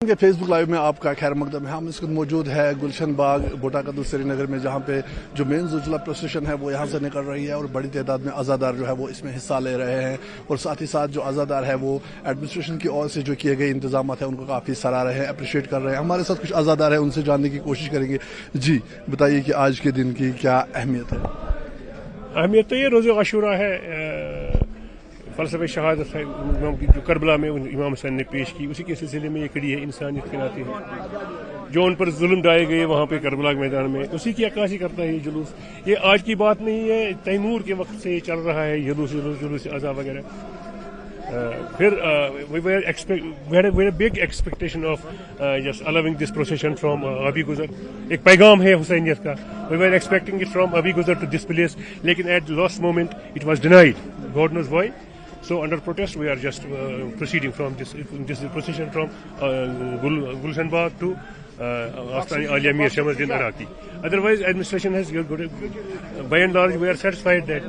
کے فیس بک لائیو میں آپ کا خیر مقدم ہے. ہم اس وقت موجود ہے گلشن باغ بوٹا قدل سری نگر میں, جہاں پہ جو مین زلزلہ پروسیشن ہے وہ یہاں سے نکل رہی ہے اور بڑی تعداد میں عزادار جو ہے وہ اس میں حصہ لے رہے ہیں, اور ساتھ ہی ساتھ جو عزادار ہے وہ ایڈمنسٹریشن کی اور سے جو کیے گئے انتظامات ہیں ان کو کافی سراہ رہے ہیں, اپریشیٹ کر رہے ہیں. ہمارے ساتھ کچھ عزادار ہیں, ان سے جاننے کی کوشش کریں گے. جی بتائیے کہ آج کے دن کی کیا اہمیت ہے؟ اہمیت تو یہ روز عاشورہ ہے, فلسفہ شہادت ہے جو کربلا میں امام حسین نے پیش کی, اسی کے سلسلے میں یہ کڑی ہے انسانیت کے ناطے جو ان پر ظلم ڈائے گئے وہاں پہ کربلا کے میدان میں, اسی کی عکاسی کرتا ہے یہ جلوس. یہ آج کی بات نہیں ہے, تیمور کے وقت سے یہ چل رہا ہے جلوس عزا وغیرہ. پھر we had a big expectation of just allowing this procession from Abi Guzar. ایک پیغام ہے حسینیت کا. We were expecting it from Abi Guzar to this place, لیکن at the last moment it was denied. God knows why. So under protest we are just proceeding from this procession from Gulshan Bagh to Astani Alia Mir Shamazdin Iraqi. Otherwise administration has by and large we are satisfied that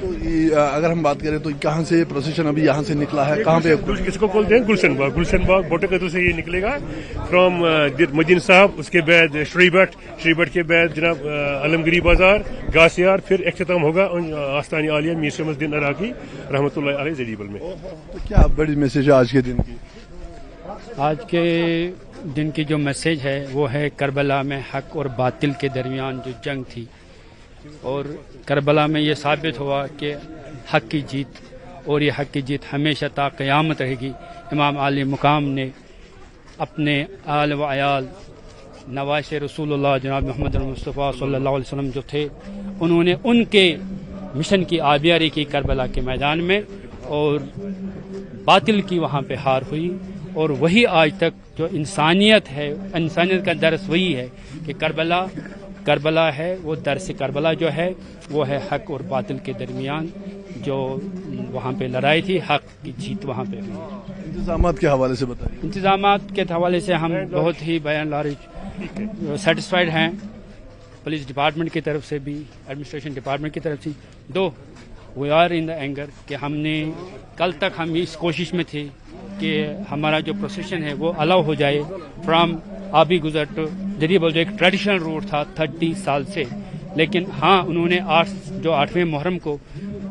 تو اگر ہم بات کریں تو کہاں سے یہ procession ابھی یہاں سے نکلا ہے, کہاں پہ اس کو بولتے ہیں گلشن باغ بوٹا قدل سے یہ نکلے گا فرام مدین صاحب, اس کے بعد شری بٹ کے بعد جناب علمگری بازار گاسیار, پھر اختتام ہوگا آستانی عالیہ میر شمس الدین عراقی رحمۃ اللہ علیہ زریبل میں. تو کیا بڑی میسج ہے آج کے دن کی؟ آج کے دن کی جو میسج ہے وہ ہے کربلا میں حق اور باطل کے درمیان جو جنگ تھی, اور کربلا میں یہ ثابت ہوا کہ حق کی جیت, اور یہ حق کی جیت ہمیشہ تا قیامت رہے گی. امام عالی مقام نے اپنے آل و عیال نواش رسول اللہ جناب محمد مصطفیٰ صلی اللہ علیہ وسلم جو تھے, انہوں نے ان کے مشن کی آبیاری کی کربلا کے میدان میں, اور باطل کی وہاں پہ ہار ہوئی. اور وہی آج تک جو انسانیت ہے, انسانیت کا درس وہی ہے کہ کربلا ہے, وہ درس کربلا جو ہے وہ ہے حق اور باطل کے درمیان جو وہاں پہ لڑائی تھی, حق کی جیت وہاں پہ ہوئی. انتظامات کے حوالے سے بتائیے. انتظامات کے حوالے سے ہم بہت ہی بیان لارج سیٹسفائیڈ ہیں, پولیس ڈپارٹمنٹ کی طرف سے بھی, ایڈمنسٹریشن ڈپارٹمنٹ کی طرف سے. دو we are in the anger کہ ہم نے کل تک ہم اس کوشش میں تھے کہ ہمارا جو پروسیشن ہے وہ الاؤ ہو جائے فرام آبی گزر ٹو جریبل, جو ایک ٹریڈیشنل روٹ تھا 30 سال سے. لیکن ہاں انہوں نے 8ویں محرم کو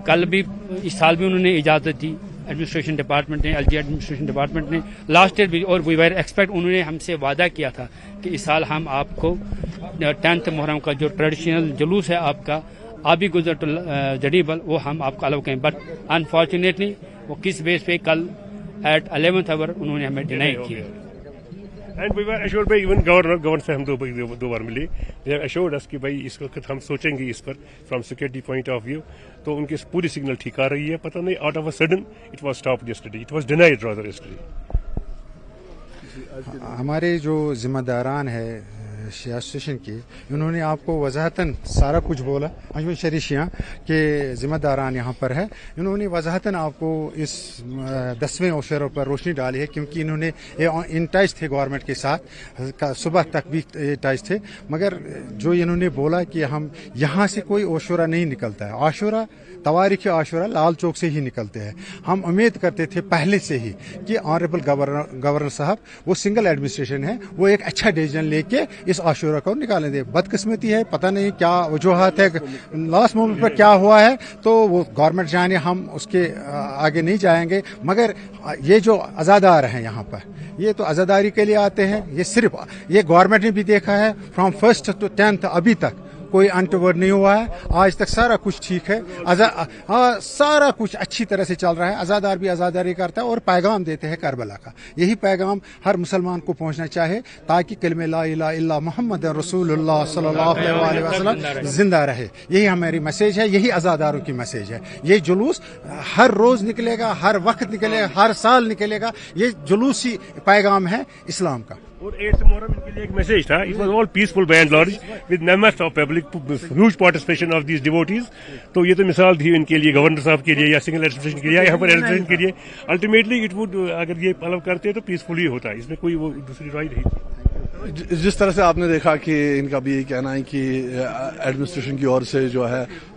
کل بھی, اس سال بھی انہوں نے اجازت دی ایڈمنسٹریشن ڈپارٹمنٹ نے, LG ایڈمنسٹریشن ڈپارٹمنٹ نے لاسٹ ایئر بھی, اور وی ویر ایکسپیکٹ انہوں نے ہم سے وعدہ کیا تھا کہ اس سال ہم آپ کو 10 محرم کا جو ٹریڈیشنل جلوس ہے آپ کا آبی گزر ٹو جریبل وہ ہم آپ کو الاؤ کریں. بٹ انفارچونیٹلی وہ کس بیس پہ کل ایٹ 11th آور انہوں نے ہمیں ڈینائی کیا. And we are assured by even governor سے ہم دو بار ملے, دے آر ایشورڈ اس کہ بھائی اس وقت ہم سوچیں گے اس پر from security point of view. تو ان کی پوری سگنل ٹھیک آ رہی ہے, پتہ نہیں out of a sudden it was stopped yesterday, it was denied rather yesterday. ہمارے جو ذمہ داران ہے اسوسیشن کی, انہوں نے آپ کو وضاحتاً سارا کچھ بولا. انجمن شریشیاں کے ذمہ داران یہاں پر ہے, انہوں نے وضاحتاً آپ کو اس 10ویں عاشورہ پر روشنی ڈالی ہے, کیونکہ انہوں نے ان ٹچ تھے گورنمنٹ کے ساتھ, صبح تک بھی ٹچ تھے. مگر جو انہوں نے بولا کہ ہم یہاں سے کوئی عاشورہ نہیں نکلتا ہے, عاشورہ تواریخ عاشورہ لال چوک سے ہی نکلتے ہیں. ہم امید کرتے تھے پہلے سے ہی کہ آنریبل گورنر صاحب وہ سنگل ایڈمنسٹریشن ہے, وہ ایک اچھا ڈیسیژن لے کے اس عاشورہ کو نکالیں دے. بدقسمتی ہے, پتہ نہیں کیا وجوہات ہے, لاسٹ مومنٹ پر کیا ہوا ہے تو وہ گورنمنٹ جانے, ہم اس کے آگے نہیں جائیں گے. مگر یہ جو عزادار ہیں یہاں پر, یہ تو عزاداری کے لیے آتے ہیں. یہ صرف یہ گورنمنٹ نے بھی دیکھا ہے فرام 1st to 10th ابھی تک کوئی انٹورڈ نہیں ہوا ہے. آج تک سارا کچھ ٹھیک ہے, سارا کچھ اچھی طرح سے چل رہا ہے. عزادار بھی عزاداری کرتا ہے اور پیغام دیتے ہیں کربلا کا. یہی پیغام ہر مسلمان کو پہنچنا چاہے تاکہ کلمہ لا الہ الا محمد رسول اللہ صلی اللہ علیہ وسلم زندہ رہے. یہی ہماری میسیج ہے, یہی عزاداروں کی میسیج ہے. یہ جلوس ہر روز نکلے گا, ہر وقت نکلے گا, ہر سال نکلے گا. یہ جلوسی پیغام ہے اسلام کا. اور 8th محرم ان کے لیے ایک میسج تھا. It was all peaceful by and large with mammoth of public, huge participation of these duties. تو یہ تو مثال تھی ان کے لیے, گورنر صاحب کے لیے یا سنگل ایڈمنسٹریشن کے لیے یا یہاں پر ایڈمنسٹریشن کے لیے. الٹیمیٹلی اٹ وڈ, اگر یہ الو کرتے تو پیسفل ہی ہوتا, اس میں کوئی وہ دوسری رائے نہیں تھی. جس طرح سے آپ نے دیکھا کہ ان کا بھی یہ کہنا ہے کہ ایڈمنسٹریشن کی اور سے جو ہے